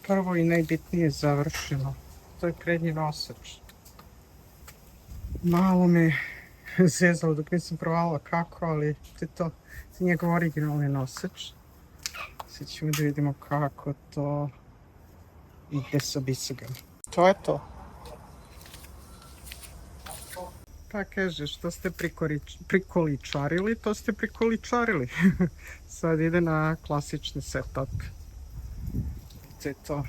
prvo i najbitnije završeno. To je prednji nosač. Malo me zezalo dok nisam provala kako, ali to je to. To je njegov originalni nosač. Sad ćemo da vidimo kako to ide sa bisagama. To je to. Pa kaže, što ste prikoličarili, to ste prikoličarili. Sad ide na klasični setup. To je to.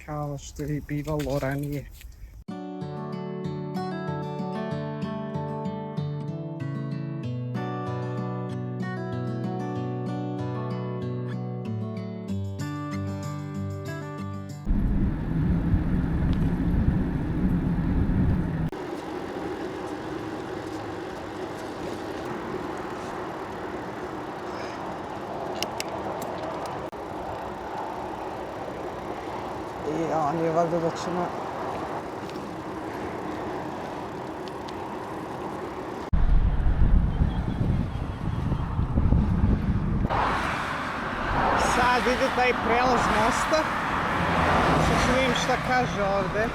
Kao što je bivalo ranije. I on je valjda da ćemo... Sad ide taj prelaz mosta. Sad ću vidim šta kaže ovde.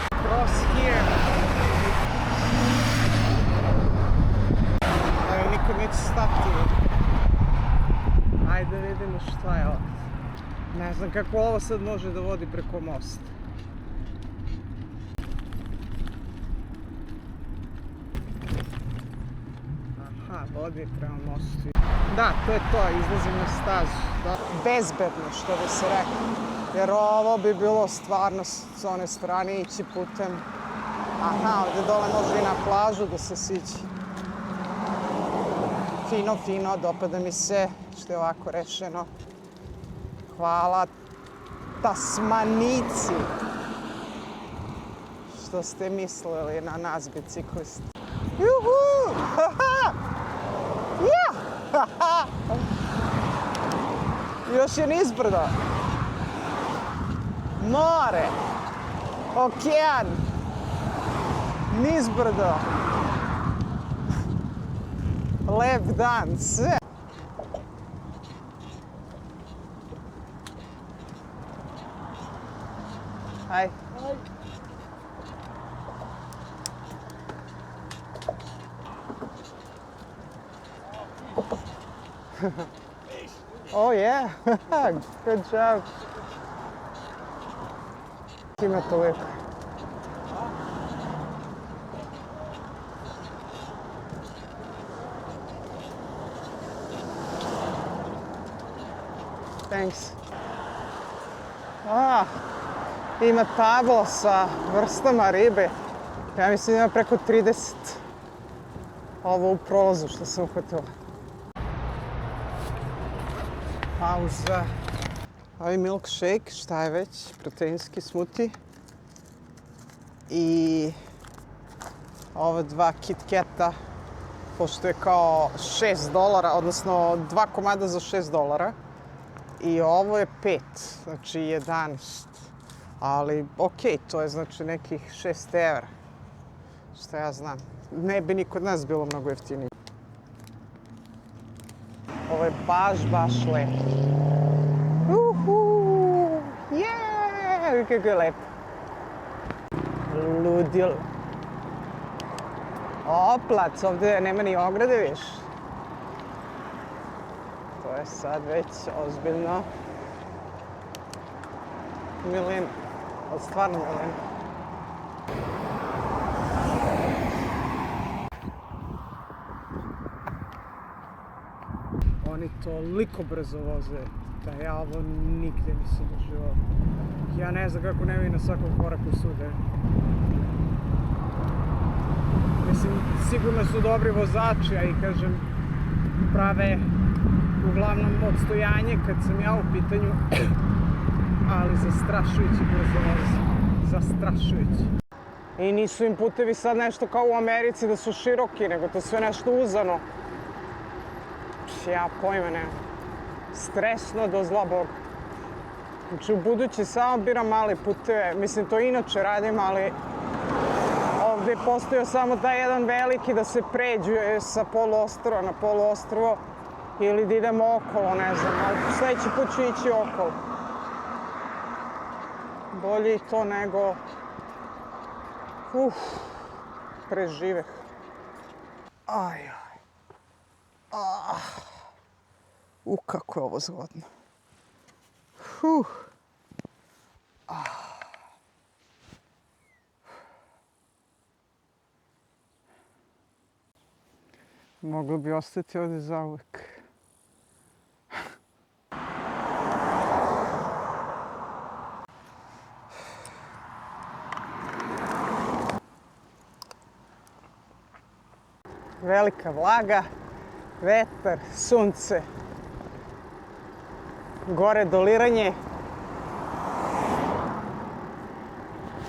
Cross here. Ali nikad neće stati. Ajde vidimo šta je ovde. Ne znam kako ovo sad može da vodi preko mosta. Aha, vodi prema mostu. Da, to je to, izlazim na stazu. Da. Bezbedno, što bi se rekao. Jer ovo bi bilo stvarno s one strane ići putem. Aha, ovdje dole može i na plažu da se siđe. Fino, fino, dopada mi se što je ovako rešeno. Hvala Tasmanici što ste mislili na nas biciklisti. Juhu! Ja! Još je nizbrdo. More, okean, nizbrdo. Lep dan, sve. Hi. Hi. Oh yeah, good job. Ima toliko. Thanks. Ima tablo sa vrstama ribe. Ja mislim ima preko 30. Ovo u prolazu što sam uhvatila. Pauza. Ovaj milkshake, šta je već? Proteinski smoothie. I ova dva Kit Kata, pošto je kao $6, odnosno 2 komada za $6. I ovo je 5, znači 11. Ali okej, to je znači nekih 6 €. Šta ja znam. Ne bi ni kod nas bilo mnogo jeftinije. Ovo je baš lepo. Uhu! Jeee! Kako je lepo. Ludil. Oplac, ovdje nema ni ograde više. To je sad već ozbiljno. Milina. Ali stvarno milina. Oni toliko brzo voze da ja ovo nigdje nisam doživao. Ja ne znam kako ne vidim na svakom koraku sude. Mislim, sigurno su dobri vozači, a i kažem, prave uglavnom odstojanje kad sam ja u pitanju, ali zastrašujući brzo voze. Zastrašujući. I nisu im putevi sad nešto kao u Americi da su široki, nego to sve nešto uzano. Ja pojma nemam. Stresno do zla Boga. Znači u budući samo biram mali puteve. Mislim, to inače radim, ali ovdje je postojao samo taj jedan veliki da se pređuje sa poluostrva na poluostrvo ili da idemo okolo, ne znam, ali sljedeći put ću ići okolo. Bolje i to nego preživeh. Aj. Kako je ovo zgodno. Moglo bi ostati ovdje zauvek. Velika vlaga, vetar, sunce, gore doliranje,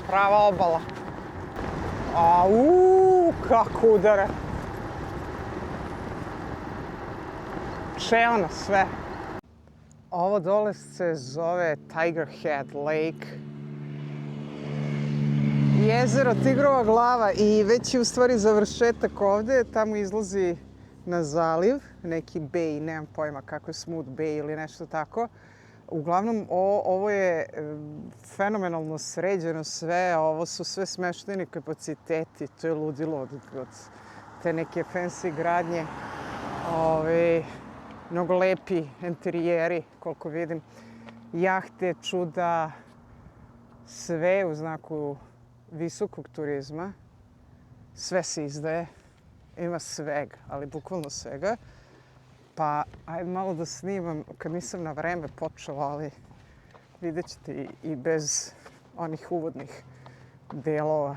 prava obala. Kako udara. Čeona sve. Ovo dole se zove Tiger Head Lake. Jezero Tigrova glava i već je u stvari završetak ovde. Tamo izlazi na zaliv, neki bay, nemam pojma kako je Smooth Bay ili nešto tako. Uglavnom, ovo je fenomenalno sređeno sve, ovo su sve smešteni kapaciteti, to je ludilo od te neke fancy gradnje. Mnogo lepi interijeri, koliko vidim. Jahte, čuda, sve u znaku visokog turizma. Sve se izdaje. Ima svega, ali bukvalno svega. Pa, ajde malo da snimam, kad nisam na vreme počela, ali vidjet ćete i bez onih uvodnih delova.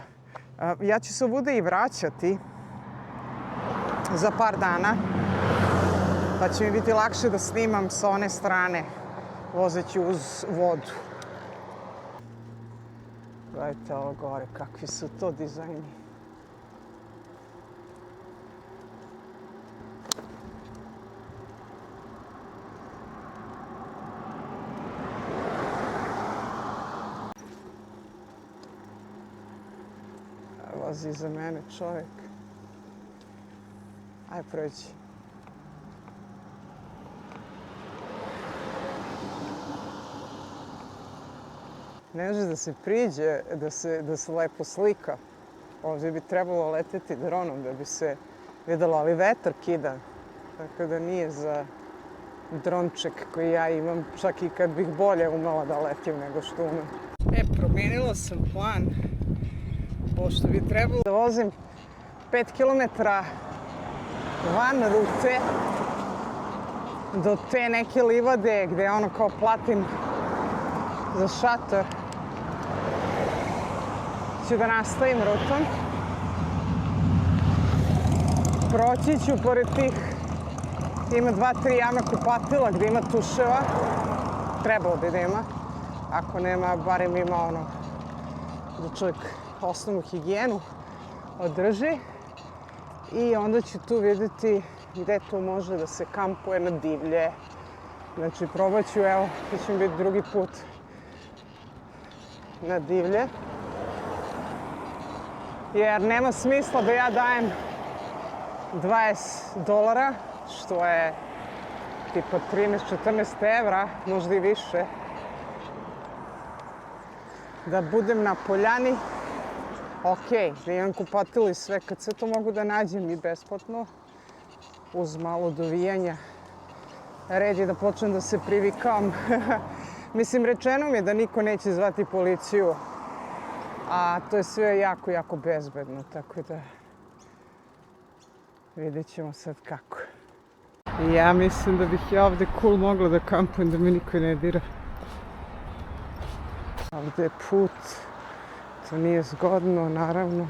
Ja ću se ovdje i vraćati za par dana, pa će mi biti lakše da snimam sa one strane, vozeći uz vodu. Gledajte ovo gore, kakvi su to dizajni. Vozi za mene čovjek. Aj, prođi. Ne može da se priđe, da se lepo slika. Ovdje bi trebalo leteti dronom da bi se vidjelo, ali vetar kida. Tako da nije za dronček koji ja imam, čak i kad bih bolje umela da letim nego što umem. Promijenila sam plan, pošto bi trebalo da vozim 5 km van rute do te neke livade gde ono kao platim za šator. Ću da nastavim rutom. Proći ću pored tih, ima 2-3 jama kupatila gdje ima tuševa. Trebalo bi da ima. Ako nema, barem ima ono da čovjek osnovnu higijenu održi. I onda ću tu vidjeti gdje tu može da se kampuje na divlje. Znači, probat ću, evo, to će mi biti drugi put na divlje. Jer nema smisla da ja dajem $20, što je tipa 13-14 evra, možda i više, da budem na poljani. Ok, da imam kupatilo i sve, kad sve to mogu da nađem i besplatno, uz malo dovijanja. Red je da počnem da se privikavam. Mislim, rečeno mi je da niko neće zvati policiju, a to je sve jako, jako bezbedno, tako da vidjet ćemo sad kako. Ja mislim da bih ja ovdje cool mogla da kampujem, da me niko ne dira. Ovdje je put, to nije zgodno, naravno.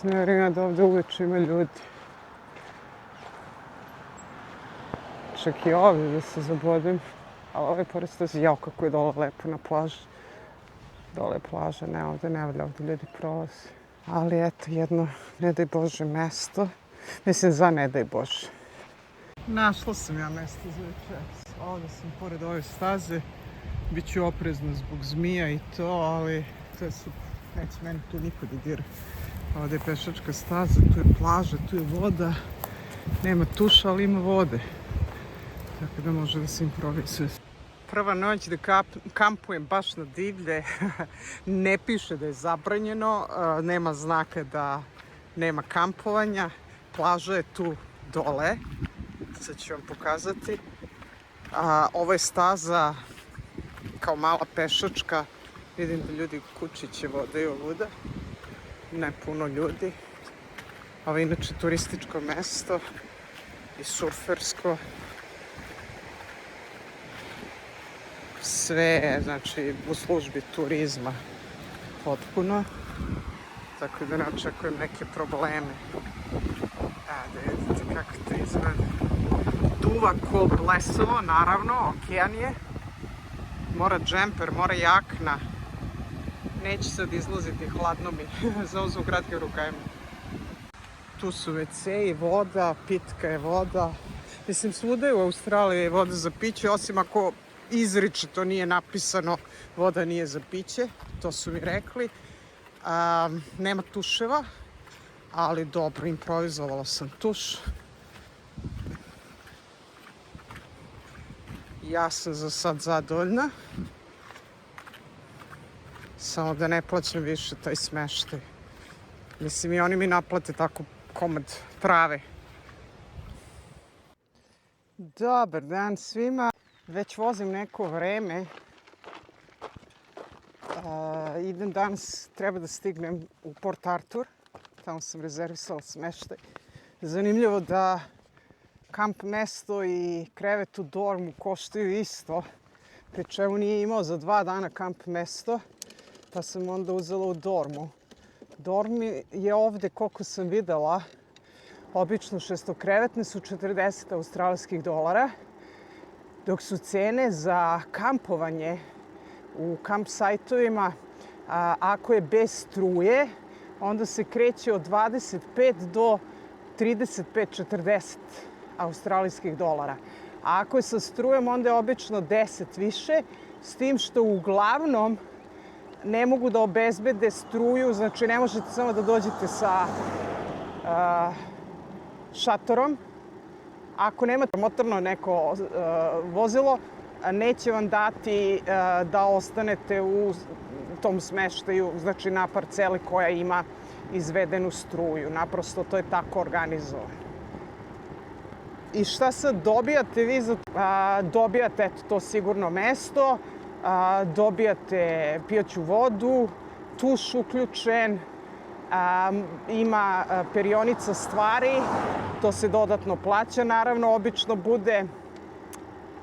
Ne vjerujem da ovdje uveče ima ljudi. Čak i ovdje da se zabodem, ali ovaj pored stazi, jao kako je dole lepo na plaži. Dole je plaža, ne ovdje, ne valja ovdje ljudi prolaze. Ali eto, jedno, ne daj Bože, mesto. Mislim, za ne daj Bože. Našla sam ja mesto za večeras. Ovdje sam pored ove staze. Biću oprezna zbog zmija i to, ali to je super. Neće meni tu niko da dira. Ovdje je pešačka staza, tu je plaža, tu je voda. Nema tuša, ali ima vode. Tako da može da se improvizuje. prva noć da kampujem baš na divlje. Ne piše da je zabranjeno, nema znaka da nema kampovanja. Plaža je tu dole, sad ću vam pokazati. Ovo je staza kao mala pešačka. Vidim da ljudi kučiće vodaju ovuda. Ne puno ljudi. Ovo je inače turističko mesto i surfersko. Sve, znači, u službi turizma potpuno. Tako da ne očekujem neke probleme. Da vidite kako to izgleda. Duva ko blesovo, naravno, okean je. Mora džemper, mora jakna. Neće sad izlaziti, hladno mi. Zauzu kratke rukavima. Tu su WC i voda, pitka je voda. Mislim, svuda je u Australiji je voda za piće, osim ako izričito nije napisano voda nije za piće. To su mi rekli. Nema tuševa, ali dobro, improvizovala sam tuš. Ja sam za sad zadovoljna. Samo da ne plaćam više taj smeštaj. Mislim, i oni mi naplate tako komad trave. Dobar dan svima. Već vozim neko vreme. Idem danas, treba da stignem u Port Arthur. Tamo sam rezervisala smeštaj. Zanimljivo da kamp mesto i krevet u dormu koštaju isto. Pri čemu nije imao za 2 dana kamp mesto. Pa sam onda uzela u dormu. Dorm je ovde, koliko sam videla, obično šestokrevetne su 40 australijskih dolara, dok su cene za kampovanje u kamp sajtovima, ako je bez struje, onda se kreće od 25 do 35-40 australijskih dolara. A ako je sa strujom, onda je obično 10 više, s tim što uglavnom ne mogu da obezbede struju, znači ne možete samo da dođete sa šatorom. Ako nemate motorno neko vozilo, neće vam dati da ostanete u tom smeštaju, znači na parceli koja ima izvedenu struju. Naprosto to je tako organizovano. I šta sad dobijate vi za dobijate eto, to sigurno mesto, dobijate pijaću vodu, tuš uključen, ima perionica stvari, to se dodatno plaća. Naravno, obično bude,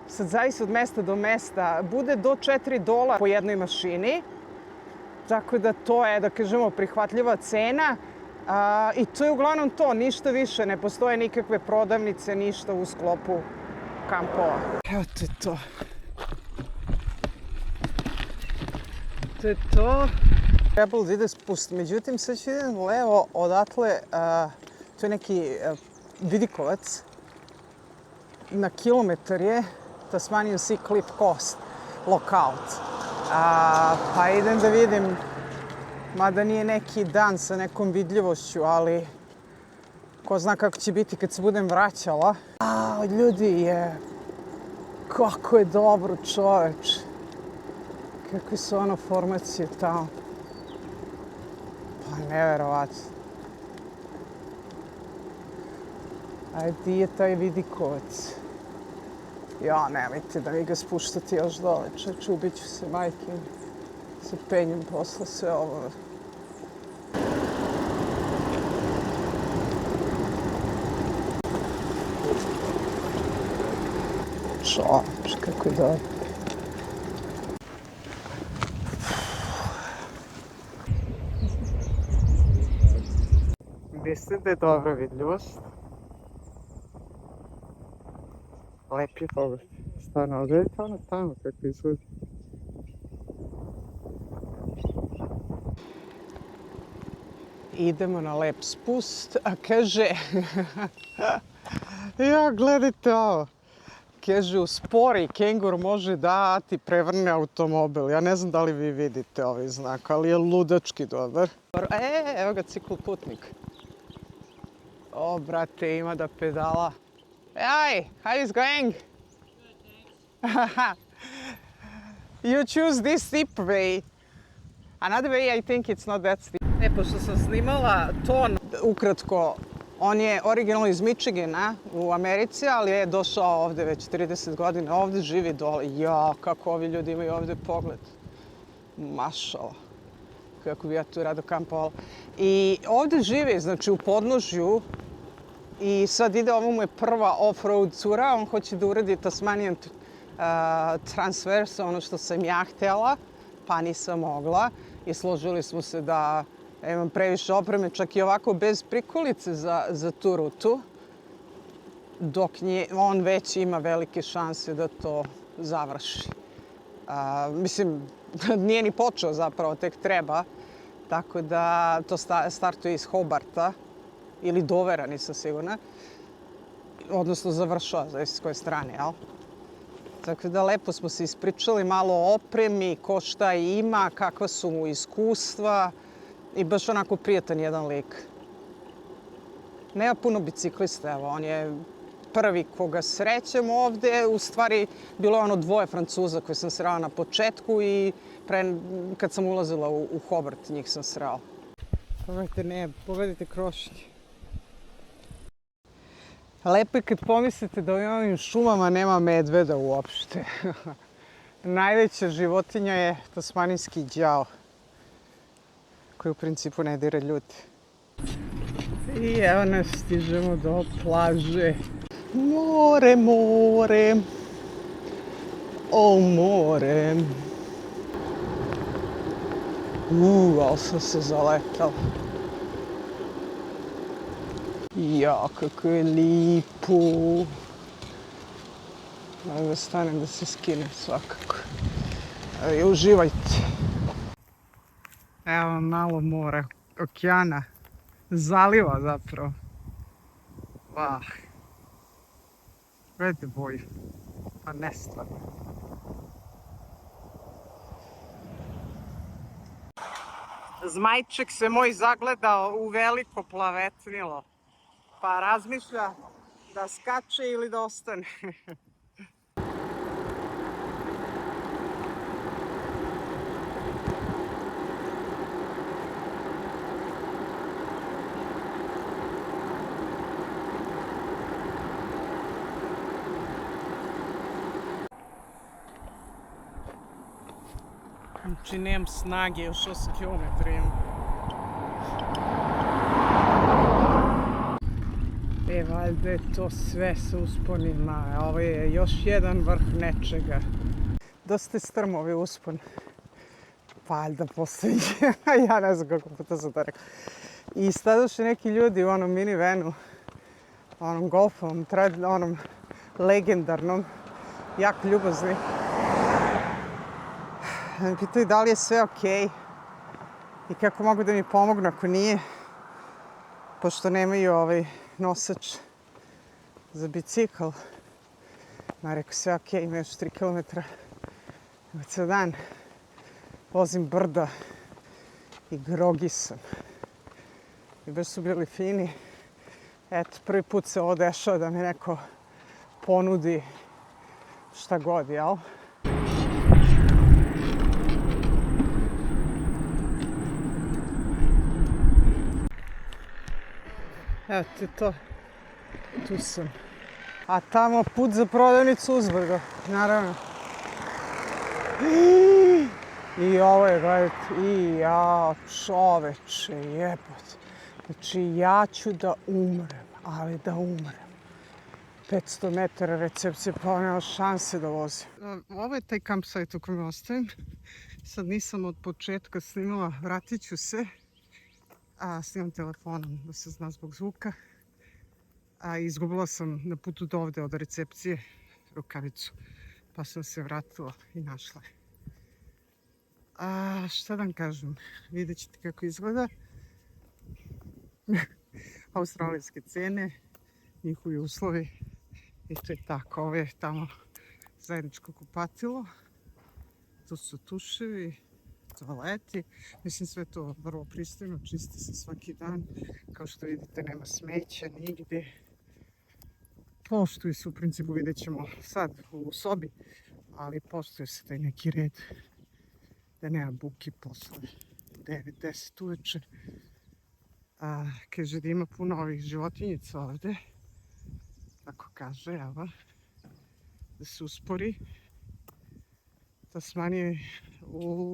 sad zavisi od mesta do mesta, bude do $4 po jednoj mašini. Tako da to je, da kažemo, prihvatljiva cena. I to je uglavnom to, ništa više, ne postoje nikakve prodavnice, ništa u sklopu kampova. Evo to je to. To je to. Trebalo da ide spust, međutim sad ću idem levo odatle, to je neki vidikovac. Na kilometar je Tasmanian Sea Cliff Coast lookout. Pa idem da vidim, mada nije neki dan sa nekom vidljivošću, ali ko zna kako će biti kad se budem vraćala. Ljudi je, kako je dobro, čoveč. Kakve su ono formacije tamo. Pa neverovatno. Ajde, gdje je taj vidikovac? Ja, nemojte da mi ga spuštate još dole, čeč, ubit ću se, majke. Se penjem posle sve ovo. Čoveč, kako je dobro. Mislite da je dobra vidljivost? Lep je pogled. Stvarno, ali gledajte ono tamo kako izgleda. Idemo na lep spust, a kaže... Ja, gledajte ovo. Kaže, u spori kengur može da ti prevrne automobil. Ja ne znam da li vi vidite ovaj znak, ali je ludački dobar. Evo ga cikloputnik. O, brate, ima da pedala. Hey, how is going? You choose this steep way. Another way, I think it's not that steep. Pošto sam snimala ton, ukratko, on je originalno iz Michigana u Americi, ali je došao ovde već 30 godina. Ovde živi dole. Ja, kako ovi ljudi imaju ovde pogled. Mašala. Kako bi ja tu rado kampovala. I ovde živi, znači u podnožju. I sad ide, ovo mu je prva off-road cura. On hoće da uradi Tasmanian Transverse, ono što sam ja htjela, pa nisam mogla. I složili smo se da imam previše opreme, čak i ovako bez prikolice za tu rutu. Dok on već ima velike šanse da to završi. Mislim, nije ni počeo zapravo, tek treba. Tako da to startuje iz Hobarta ili Dovera, nisam sigurna. Odnosno završava, zavisi s koje strane, jel? Tako da lepo smo se ispričali malo o opremi, ko šta ima, kakva su mu iskustva i baš onako prijatan jedan lik. Nema puno biciklista, evo, on je prvi koga srećem ovde. U stvari, bilo je ono dvoje Francuza koje sam srela na početku i kad sam ulazila u Hobart, njih sam srela. Pogledajte nebo, pogledajte krošnje. Lepo je kad pomislite da u ovim šumama nema medveda uopšte. Najveća životinja je tasmanijski đavo, koji u principu ne dira ljude. I evo nas, stižemo do plaže. More, more. O, more. Ali sam se zaletala. Ja, kako je lipo. Da stanem da se skinem svakako. Evo, uživajte. Evo malo more, okeana, zaliva zapravo. Vah. Gledajte boju, pa nestvarno. Zmajček se moj zagledao u veliko plavetnilo. Pa razmišlja da skače ili da ostane. Znači nemam snage, još 8 km imam. Valjda je to sve sa usponima. Ovo je još jedan vrh nečega. Dosta je strm ovaj uspon. Valjda postoji. Ja ne znam kako puta sam to rekla. I stadoše neki ljudi u onom minivenu, onom golfovom, onom legendarnom, jako ljubazni. Me pitaju da li je sve okej i kako mogu da mi pomognu ako nije, pošto nemaju ovaj nosač za bicikl. Ma rekao, sve okej, ima još 3 km. Ceo dan vozim brda i grogi sam. I baš su bili fini. Eto, prvi put se ovo dešava da mi neko ponudi šta god, jel? Evo ti to, tu sam. A tamo put za prodavnicu uzbrdo, naravno. I ovo je, gledajte, i ja, čoveče, jebote. Znači, ja ću da umrem, ali da umrem. 500 metara recepcije, pa nema šanse da vozim. Ovo je taj campsite u kojem ostajem. Sad nisam od početka snimala, vratit ću se. Snimam telefonom da se zna zbog zvuka. Izgubila sam na putu do ovde od recepcije rukavicu, pa sam se vratila i našla. Šta da vam kažem, vidjet ćete kako izgleda. Australijske cene, njihovi uslovi i to je tako. Ovo je tamo zajedničko kupatilo, tu su tuševi, toaleti. Mislim, sve to vrlo pristojno, čisti se svaki dan. Kao što vidite, nema smeća nigdje. Poštuju se, u principu vidjet ćemo sad u sobi, ali postoji se taj neki red da nema buke posle 9-10 uveče. Kaže da ima puno ovih životinjica ovde, tako kaže, evo, da se uspori. Tasmanije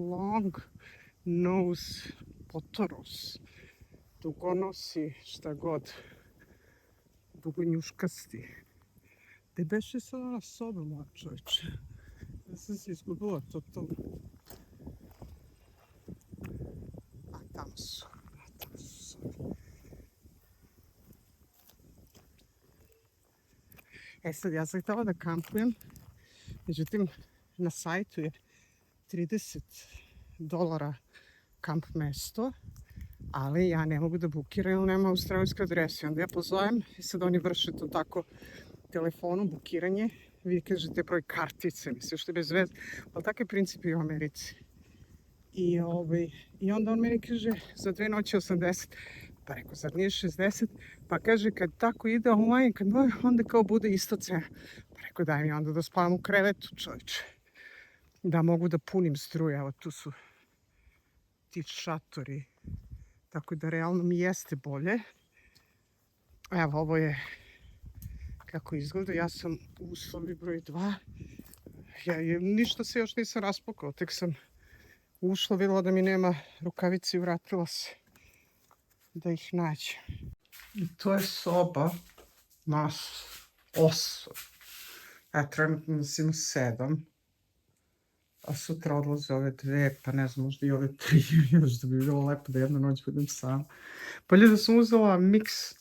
long nose potoros, dugonosi, šta god, dugonjuškasti. Gde beše sad ona soba, moja čovječe? Ja sam se izgubila totalno. Tamo su, sobe. Sad, ja sam htjela da kampujem, međutim, na sajtu je $30 kamp mesto, ali ja ne mogu da bukiram jer nema australijske adrese. Onda ja pozovem i sad oni vrše to tako telefonom, bukiranje. Vi kažete broj kartice, mislim što je bez veze, ali takav je princip i u Americi. I onda on meni kaže za 2 noći 80, pa rekao zar nije 60, pa kaže kad tako ide online, kad onda kao bude isto cena. Pa rekao daj mi onda da spavam u krevetu, čovječe, da mogu da punim struje. Evo tu su ti šatori, tako da realno mi jeste bolje. Evo ovo je kako izgleda, ja sam u sobi broj 2, ništa se još nisam raspakao, tek sam ušla, vidjela da mi nema rukavice i vratila se da ih nađem. I to je soba nas 8. Trenutno nas ima 7. A sutra odlaze ove 2, pa ne znam, možda i ove 3, još da bi bilo lepo da jednu noć budem sam. Bolje da sam uzela mix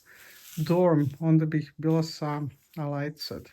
dorm, onda bih bila sam, ali ajde sad.